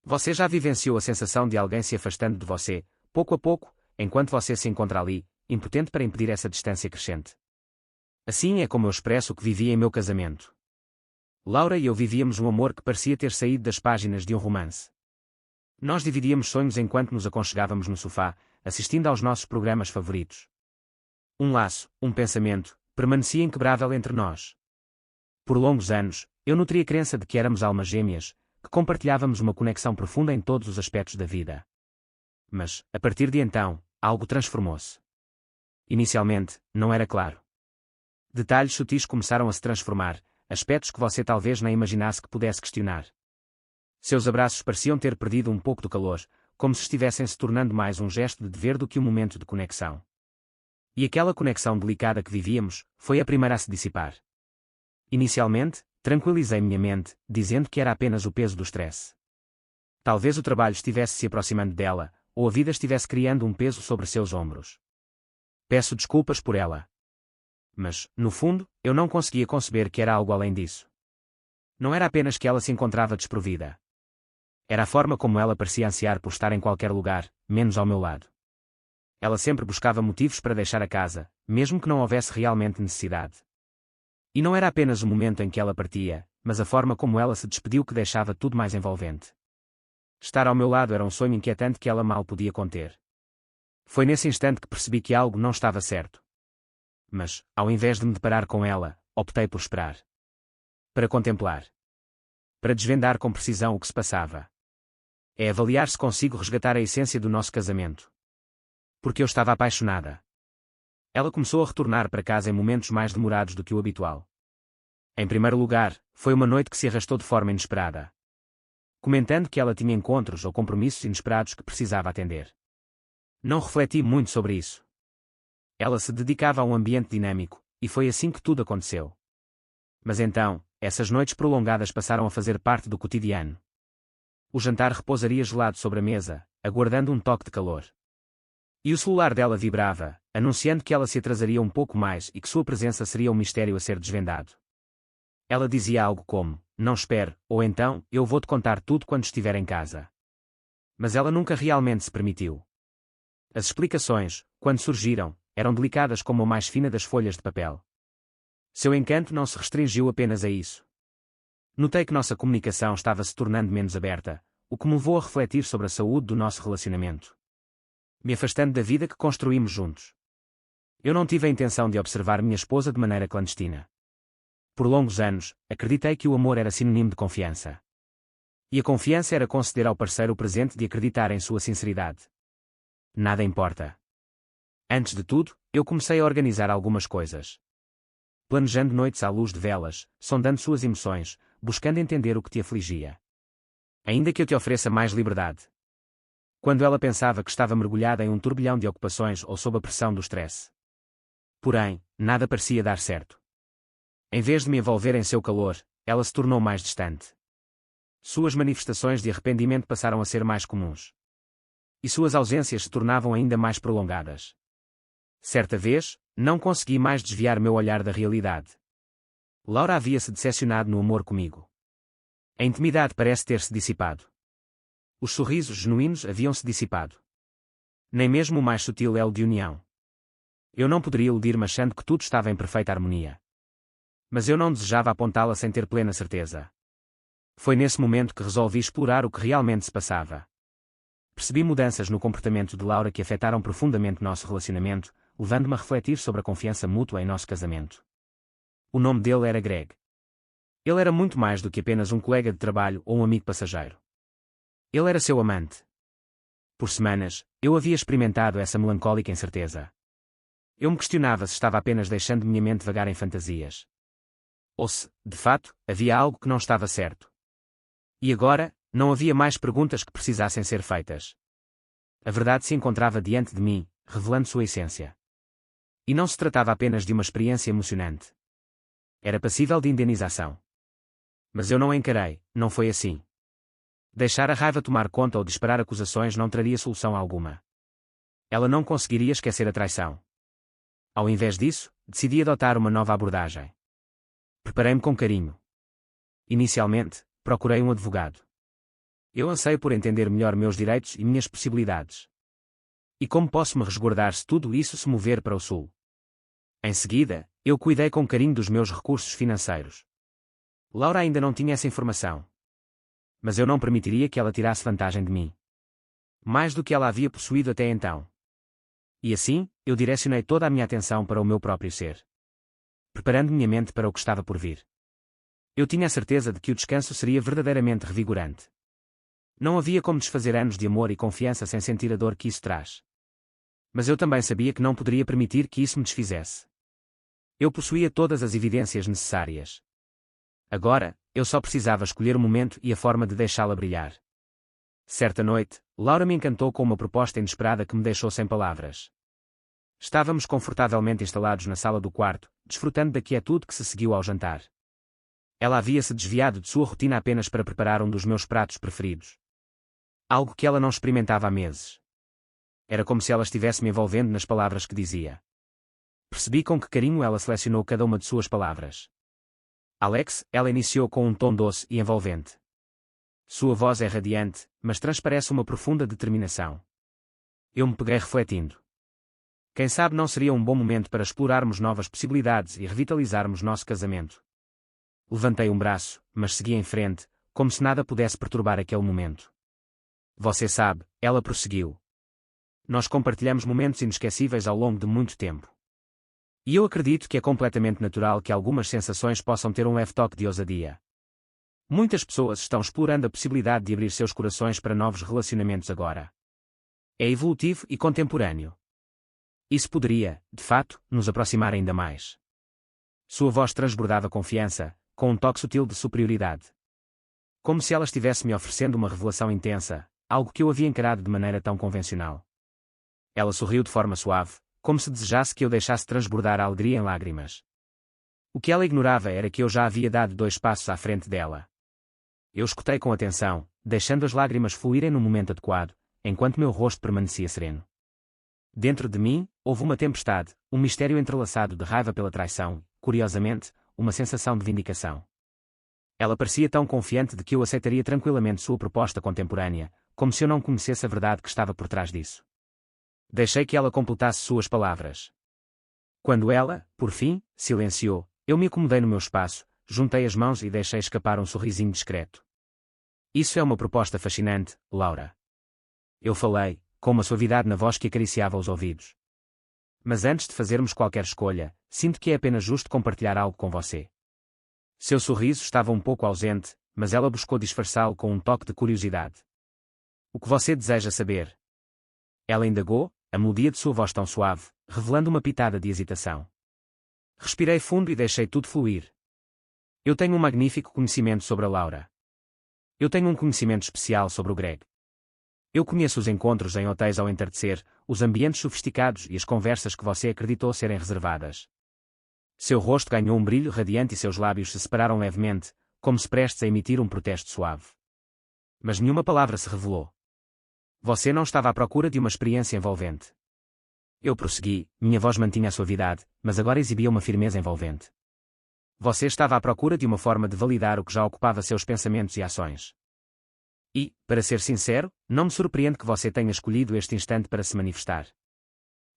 Você já vivenciou a sensação de alguém se afastando de você, pouco a pouco, enquanto você se encontra ali, impotente para impedir essa distância crescente? Assim é como eu expresso o que vivi em meu casamento. Laura e eu vivíamos um amor que parecia ter saído das páginas de um romance. Nós dividíamos sonhos enquanto nos aconchegávamos no sofá, assistindo aos nossos programas favoritos. Um laço, um pensamento, permanecia inquebrável entre nós. Por longos anos, eu nutria a crença de que éramos almas gêmeas, que compartilhávamos uma conexão profunda em todos os aspectos da vida. Mas, a partir de então, algo transformou-se. Inicialmente, não era claro. Detalhes sutis começaram a se transformar, aspectos que você talvez nem imaginasse que pudesse questionar. Seus abraços pareciam ter perdido um pouco do calor, como se estivessem se tornando mais um gesto de dever do que um momento de conexão. E aquela conexão delicada que vivíamos, foi a primeira a se dissipar. Inicialmente, tranquilizei minha mente, dizendo que era apenas o peso do stress. Talvez o trabalho estivesse se aproximando dela, ou a vida estivesse criando um peso sobre seus ombros. Peço desculpas por ela. Mas, no fundo, eu não conseguia conceber que era algo além disso. Não era apenas que ela se encontrava desprovida. Era a forma como ela parecia ansiar por estar em qualquer lugar, menos ao meu lado. Ela sempre buscava motivos para deixar a casa, mesmo que não houvesse realmente necessidade. E não era apenas o momento em que ela partia, mas a forma como ela se despediu que deixava tudo mais envolvente. Estar ao meu lado era um sonho inquietante que ela mal podia conter. Foi nesse instante que percebi que algo não estava certo. Mas, ao invés de me deparar com ela, optei por esperar. Para contemplar. Para desvendar com precisão o que se passava. É avaliar se consigo resgatar a essência do nosso casamento. Porque eu estava apaixonada. Ela começou a retornar para casa em momentos mais demorados do que o habitual. Em primeiro lugar, foi uma noite que se arrastou de forma inesperada. Comentando que ela tinha encontros ou compromissos inesperados que precisava atender. Não refleti muito sobre isso. Ela se dedicava a um ambiente dinâmico, e foi assim que tudo aconteceu. Mas então, essas noites prolongadas passaram a fazer parte do cotidiano. O jantar repousaria gelado sobre a mesa, aguardando um toque de calor. E o celular dela vibrava, anunciando que ela se atrasaria um pouco mais e que sua presença seria um mistério a ser desvendado. Ela dizia algo como, não espere, ou então, eu vou-te contar tudo quando estiver em casa. Mas ela nunca realmente se permitiu. As explicações, quando surgiram, eram delicadas como a mais fina das folhas de papel. Seu encanto não se restringiu apenas a isso. Notei que nossa comunicação estava se tornando menos aberta, o que me levou a refletir sobre a saúde do nosso relacionamento. Me afastando da vida que construímos juntos. Eu não tive a intenção de observar minha esposa de maneira clandestina. Por longos anos, acreditei que o amor era sinônimo de confiança. E a confiança era conceder ao parceiro o presente de acreditar em sua sinceridade. Nada importa. Antes de tudo, eu comecei a organizar algumas coisas. Planejando noites à luz de velas, sondando suas emoções, buscando entender o que te afligia. Ainda que eu te ofereça mais liberdade. Quando ela pensava que estava mergulhada em um turbilhão de ocupações ou sob a pressão do stress. Porém, nada parecia dar certo. Em vez de me envolver em seu calor, ela se tornou mais distante. Suas manifestações de arrependimento passaram a ser mais comuns. E suas ausências se tornavam ainda mais prolongadas. Certa vez, não consegui mais desviar meu olhar da realidade. Laura havia se decepcionado no amor comigo. A intimidade parece ter-se dissipado. Os sorrisos genuínos haviam-se dissipado. Nem mesmo o mais sutil elo de união. Eu não poderia iludir-me achando que tudo estava em perfeita harmonia. Mas eu não desejava apontá-la sem ter plena certeza. Foi nesse momento que resolvi explorar o que realmente se passava. Percebi mudanças no comportamento de Laura que afetaram profundamente nosso relacionamento, levando-me a refletir sobre a confiança mútua em nosso casamento. O nome dele era Greg. Ele era muito mais do que apenas um colega de trabalho ou um amigo passageiro. Ele era seu amante. Por semanas, eu havia experimentado essa melancólica incerteza. Eu me questionava se estava apenas deixando minha mente vagar em fantasias. Ou se, de fato, havia algo que não estava certo. E agora, não havia mais perguntas que precisassem ser feitas. A verdade se encontrava diante de mim, revelando sua essência. E não se tratava apenas de uma experiência emocionante. Era passível de indenização. Mas eu não a encarei, não foi assim. Deixar a raiva tomar conta ou disparar acusações não traria solução alguma. Ela não conseguiria esquecer a traição. Ao invés disso, decidi adotar uma nova abordagem. Preparei-me com carinho. Inicialmente, procurei um advogado. Eu anseio por entender melhor meus direitos e minhas possibilidades. E como posso me resguardar se tudo isso se mover para o sul? Em seguida, eu cuidei com carinho dos meus recursos financeiros. Laura ainda não tinha essa informação. Mas eu não permitiria que ela tirasse vantagem de mim. Mais do que ela havia possuído até então. E assim, eu direcionei toda a minha atenção para o meu próprio ser. Preparando minha mente para o que estava por vir. Eu tinha a certeza de que o descanso seria verdadeiramente revigorante. Não havia como desfazer anos de amor e confiança sem sentir a dor que isso traz. Mas eu também sabia que não poderia permitir que isso me desfizesse. Eu possuía todas as evidências necessárias. Agora, eu só precisava escolher o momento e a forma de deixá-la brilhar. Certa noite, Laura me encantou com uma proposta inesperada que me deixou sem palavras. Estávamos confortavelmente instalados na sala do quarto, desfrutando da quietude que se seguiu ao jantar. Ela havia-se desviado de sua rotina apenas para preparar um dos meus pratos preferidos. Algo que ela não experimentava há meses. Era como se ela estivesse me envolvendo nas palavras que dizia. Percebi com que carinho ela selecionou cada uma de suas palavras. Alex, ela iniciou com um tom doce e envolvente. Sua voz é radiante, mas transparece uma profunda determinação. Eu me peguei refletindo. Quem sabe não seria um bom momento para explorarmos novas possibilidades e revitalizarmos nosso casamento. Levantei um braço, mas segui em frente, como se nada pudesse perturbar aquele momento. Você sabe, ela prosseguiu. Nós compartilhamos momentos inesquecíveis ao longo de muito tempo. E eu acredito que é completamente natural que algumas sensações possam ter um leve toque de ousadia. Muitas pessoas estão explorando a possibilidade de abrir seus corações para novos relacionamentos agora. É evolutivo e contemporâneo. Isso poderia, de fato, nos aproximar ainda mais. Sua voz transbordava confiança, com um toque sutil de superioridade. Como se ela estivesse me oferecendo uma revelação intensa, algo que eu havia encarado de maneira tão convencional. Ela sorriu de forma suave, como se desejasse que eu deixasse transbordar a alegria em lágrimas. O que ela ignorava era que eu já havia dado 2 passos à frente dela. Eu escutei com atenção, deixando as lágrimas fluírem no momento adequado, enquanto meu rosto permanecia sereno. Dentro de mim, houve uma tempestade, um mistério entrelaçado de raiva pela traição, curiosamente, uma sensação de vindicação. Ela parecia tão confiante de que eu aceitaria tranquilamente sua proposta contemporânea, como se eu não conhecesse a verdade que estava por trás disso. Deixei que ela completasse suas palavras. Quando ela, por fim, silenciou, eu me acomodei no meu espaço, juntei as mãos e deixei escapar um sorrisinho discreto. Isso é uma proposta fascinante, Laura. Eu falei, com uma suavidade na voz que acariciava os ouvidos. Mas antes de fazermos qualquer escolha, sinto que é apenas justo compartilhar algo com você. Seu sorriso estava um pouco ausente, mas ela buscou disfarçá-lo com um toque de curiosidade. O que você deseja saber? Ela indagou, a melodia de sua voz tão suave, revelando uma pitada de hesitação. Respirei fundo e deixei tudo fluir. Eu tenho um magnífico conhecimento sobre a Laura. Eu tenho um conhecimento especial sobre o Greg. Eu conheço os encontros em hotéis ao entardecer, os ambientes sofisticados e as conversas que você acreditou serem reservadas. Seu rosto ganhou um brilho radiante e seus lábios se separaram levemente, como se prestes a emitir um protesto suave. Mas nenhuma palavra se revelou. Você não estava à procura de uma experiência envolvente. Eu prossegui, minha voz mantinha a suavidade, mas agora exibia uma firmeza envolvente. Você estava à procura de uma forma de validar o que já ocupava seus pensamentos e ações. E, para ser sincero, não me surpreende que você tenha escolhido este instante para se manifestar.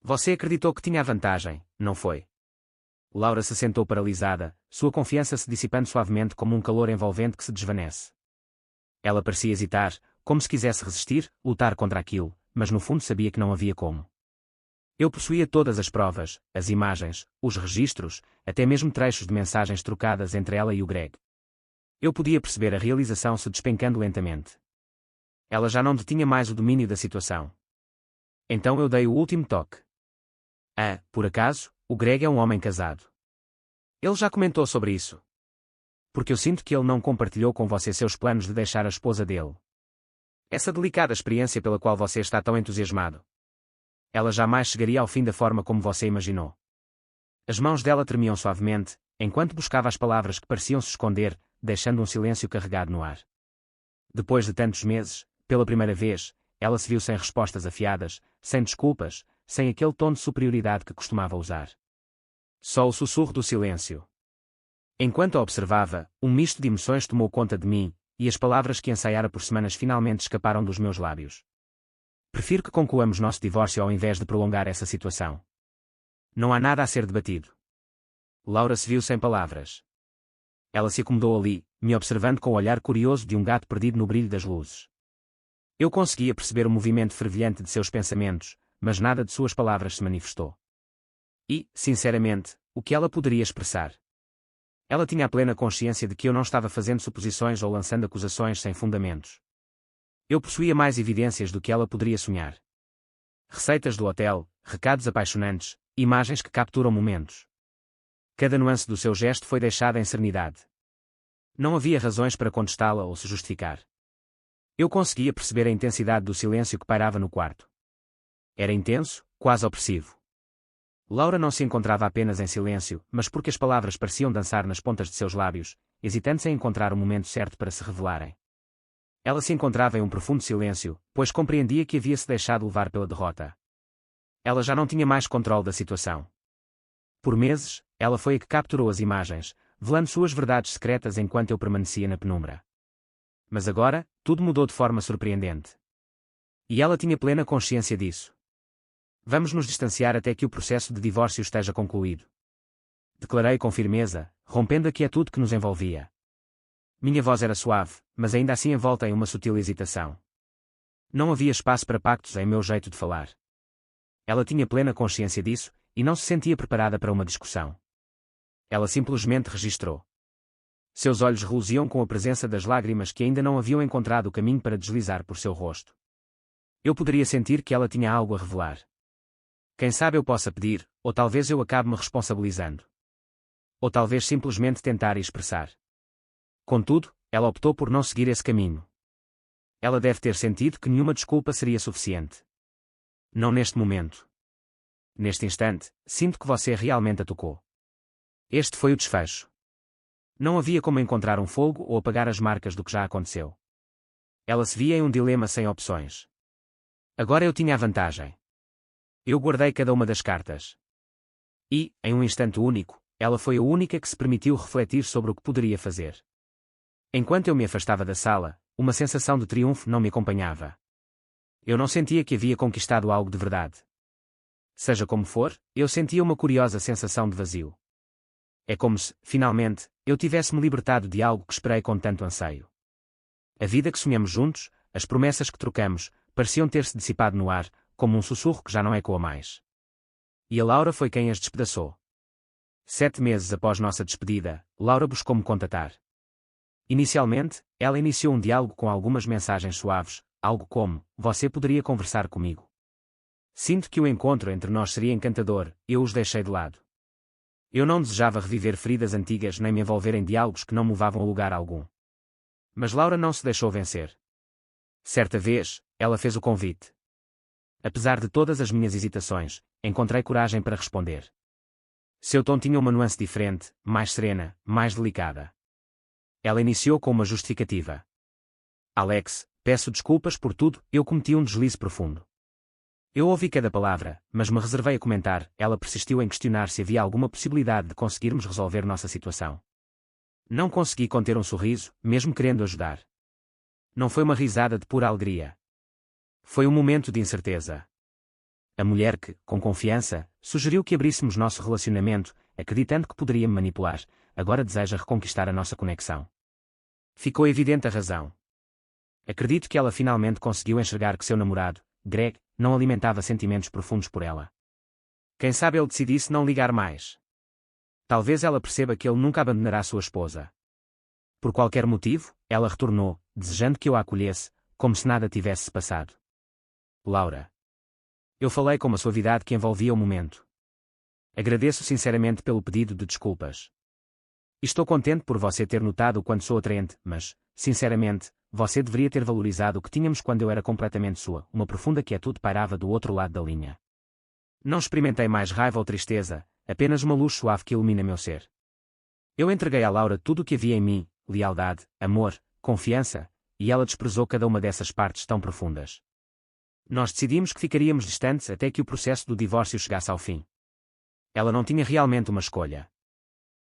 Você acreditou que tinha a vantagem, não foi? Laura se sentou paralisada, sua confiança se dissipando suavemente como um calor envolvente que se desvanece. Ela parecia hesitar, como se quisesse resistir, lutar contra aquilo, mas no fundo sabia que não havia como. Eu possuía todas as provas, as imagens, os registros, até mesmo trechos de mensagens trocadas entre ela e o Greg. Eu podia perceber a realização se despencando lentamente. Ela já não detinha mais o domínio da situação. Então eu dei o último toque. Por acaso, o Greg é um homem casado. Ele já comentou sobre isso. Porque eu sinto que ele não compartilhou com você seus planos de deixar a esposa dele. Essa delicada experiência pela qual você está tão entusiasmado. Ela jamais chegaria ao fim da forma como você imaginou. As mãos dela tremiam suavemente, enquanto buscava as palavras que pareciam se esconder, deixando um silêncio carregado no ar. Depois de tantos meses, pela primeira vez, ela se viu sem respostas afiadas, sem desculpas, sem aquele tom de superioridade que costumava usar. Só o sussurro do silêncio. Enquanto a observava, um misto de emoções tomou conta de mim, e as palavras que ensaiara por semanas finalmente escaparam dos meus lábios. Prefiro que concluamos nosso divórcio ao invés de prolongar essa situação. Não há nada a ser debatido. Laura se viu sem palavras. Ela se acomodou ali, me observando com o olhar curioso de um gato perdido no brilho das luzes. Eu conseguia perceber o movimento fervilhante de seus pensamentos, mas nada de suas palavras se manifestou. E, sinceramente, o que ela poderia expressar? Ela tinha a plena consciência de que eu não estava fazendo suposições ou lançando acusações sem fundamentos. Eu possuía mais evidências do que ela poderia sonhar. Receitas do hotel, recados apaixonantes, imagens que capturam momentos. Cada nuance do seu gesto foi deixada em serenidade. Não havia razões para contestá-la ou se justificar. Eu conseguia perceber a intensidade do silêncio que pairava no quarto. Era intenso, quase opressivo. Laura não se encontrava apenas em silêncio, mas porque as palavras pareciam dançar nas pontas de seus lábios, hesitantes em encontrar o momento certo para se revelarem. Ela se encontrava em um profundo silêncio, pois compreendia que havia se deixado levar pela derrota. Ela já não tinha mais controle da situação. Por meses, ela foi a que capturou as imagens, velando suas verdades secretas enquanto eu permanecia na penumbra. Mas agora, tudo mudou de forma surpreendente. E ela tinha plena consciência disso. Vamos nos distanciar até que o processo de divórcio esteja concluído. Declarei com firmeza, rompendo a quietude que nos envolvia. Minha voz era suave, mas ainda assim envolta em uma sutil hesitação. Não havia espaço para pactos em meu jeito de falar. Ela tinha plena consciência disso, e não se sentia preparada para uma discussão. Ela simplesmente registrou. Seus olhos reluziam com a presença das lágrimas que ainda não haviam encontrado o caminho para deslizar por seu rosto. Eu poderia sentir que ela tinha algo a revelar. Quem sabe eu possa pedir, ou talvez eu acabe me responsabilizando. Ou talvez simplesmente tentar expressar. Contudo, ela optou por não seguir esse caminho. Ela deve ter sentido que nenhuma desculpa seria suficiente. Não neste momento. Neste instante, sinto que você realmente a tocou. Este foi o desfecho. Não havia como encontrar um fogo ou apagar as marcas do que já aconteceu. Ela se via em um dilema sem opções. Agora eu tinha a vantagem. Eu guardei cada uma das cartas. E, em um instante único, ela foi a única que se permitiu refletir sobre o que poderia fazer. Enquanto eu me afastava da sala, uma sensação de triunfo não me acompanhava. Eu não sentia que havia conquistado algo de verdade. Seja como for, eu sentia uma curiosa sensação de vazio. É como se, finalmente, eu tivesse me libertado de algo que esperei com tanto anseio. A vida que sonhamos juntos, as promessas que trocamos, pareciam ter-se dissipado no ar, como um sussurro que já não ecoa mais. E a Laura foi quem as despedaçou. 7 meses após nossa despedida, Laura buscou-me contatar. Inicialmente, ela iniciou um diálogo com algumas mensagens suaves, algo como: "Você poderia conversar comigo?" Sinto que o encontro entre nós seria encantador, eu os deixei de lado. Eu não desejava reviver feridas antigas nem me envolver em diálogos que não me levavam a lugar algum. Mas Laura não se deixou vencer. Certa vez, ela fez o convite. Apesar de todas as minhas hesitações, encontrei coragem para responder. Seu tom tinha uma nuance diferente, mais serena, mais delicada. Ela iniciou com uma justificativa. "Alex, peço desculpas por tudo, eu cometi um deslize profundo." Eu ouvi cada palavra, mas me reservei a comentar. Ela persistiu em questionar se havia alguma possibilidade de conseguirmos resolver nossa situação. Não consegui conter um sorriso, mesmo querendo ajudar. Não foi uma risada de pura alegria. Foi um momento de incerteza. A mulher que, com confiança, sugeriu que abríssemos nosso relacionamento, acreditando que poderia me manipular, agora deseja reconquistar a nossa conexão. Ficou evidente a razão. Acredito que ela finalmente conseguiu enxergar que seu namorado, Greg, não alimentava sentimentos profundos por ela. Quem sabe ele decidisse não ligar mais. Talvez ela perceba que ele nunca abandonará sua esposa. Por qualquer motivo, ela retornou, desejando que eu a acolhesse, como se nada tivesse se passado. "Laura." Eu falei com uma suavidade que envolvia o momento. "Agradeço sinceramente pelo pedido de desculpas. Estou contente por você ter notado o quanto sou atraente, mas, sinceramente, você deveria ter valorizado o que tínhamos quando eu era completamente sua." Uma profunda quietude pairava do outro lado da linha. Não experimentei mais raiva ou tristeza, apenas uma luz suave que ilumina meu ser. Eu entreguei à Laura tudo o que havia em mim, lealdade, amor, confiança, e ela desprezou cada uma dessas partes tão profundas. Nós decidimos que ficaríamos distantes até que o processo do divórcio chegasse ao fim. Ela não tinha realmente uma escolha.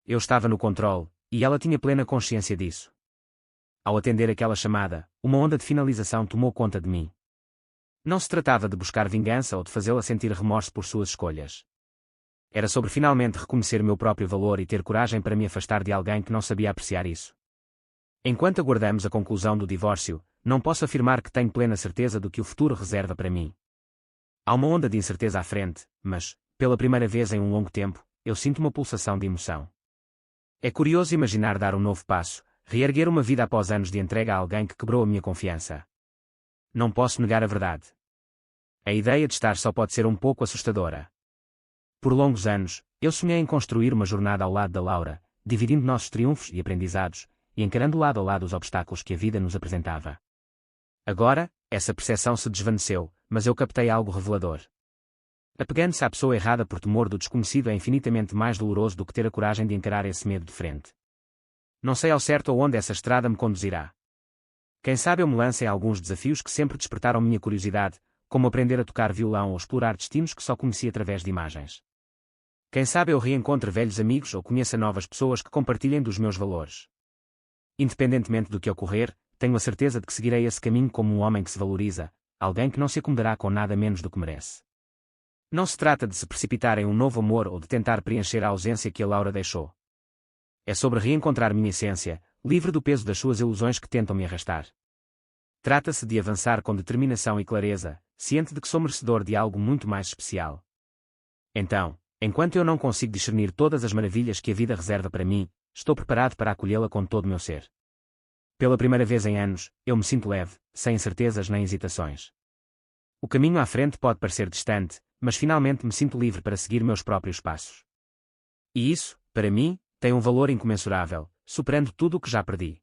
Eu estava no controle, e ela tinha plena consciência disso. Ao atender aquela chamada, uma onda de finalização tomou conta de mim. Não se tratava de buscar vingança ou de fazê-la sentir remorso por suas escolhas. Era sobre finalmente reconhecer o meu próprio valor e ter coragem para me afastar de alguém que não sabia apreciar isso. Enquanto aguardamos a conclusão do divórcio, não posso afirmar que tenho plena certeza do que o futuro reserva para mim. Há uma onda de incerteza à frente, mas, pela primeira vez em um longo tempo, eu sinto uma pulsação de emoção. É curioso imaginar dar um novo passo, reerguer uma vida após anos de entrega a alguém que quebrou a minha confiança. Não posso negar a verdade. A ideia de estar só pode ser um pouco assustadora. Por longos anos, eu sonhei em construir uma jornada ao lado da Laura, dividindo nossos triunfos e aprendizados, e encarando lado a lado os obstáculos que a vida nos apresentava. Agora, essa percepção se desvaneceu, mas eu captei algo revelador. Apegando-se à pessoa errada por temor do desconhecido é infinitamente mais doloroso do que ter a coragem de encarar esse medo de frente. Não sei ao certo aonde essa estrada me conduzirá. Quem sabe eu me lance em alguns desafios que sempre despertaram minha curiosidade, como aprender a tocar violão ou explorar destinos que só conheci através de imagens. Quem sabe eu reencontre velhos amigos ou conheça novas pessoas que compartilhem dos meus valores. Independentemente do que ocorrer, tenho a certeza de que seguirei esse caminho como um homem que se valoriza, alguém que não se acomodará com nada menos do que merece. Não se trata de se precipitar em um novo amor ou de tentar preencher a ausência que a Laura deixou. É sobre reencontrar minha essência, livre do peso das suas ilusões que tentam me arrastar. Trata-se de avançar com determinação e clareza, ciente de que sou merecedor de algo muito mais especial. Então, enquanto eu não consigo discernir todas as maravilhas que a vida reserva para mim, estou preparado para acolhê-la com todo o meu ser. Pela primeira vez em anos, eu me sinto leve, sem incertezas nem hesitações. O caminho à frente pode parecer distante, mas finalmente me sinto livre para seguir meus próprios passos. E isso, para mim, tem um valor incomensurável, superando tudo o que já perdi.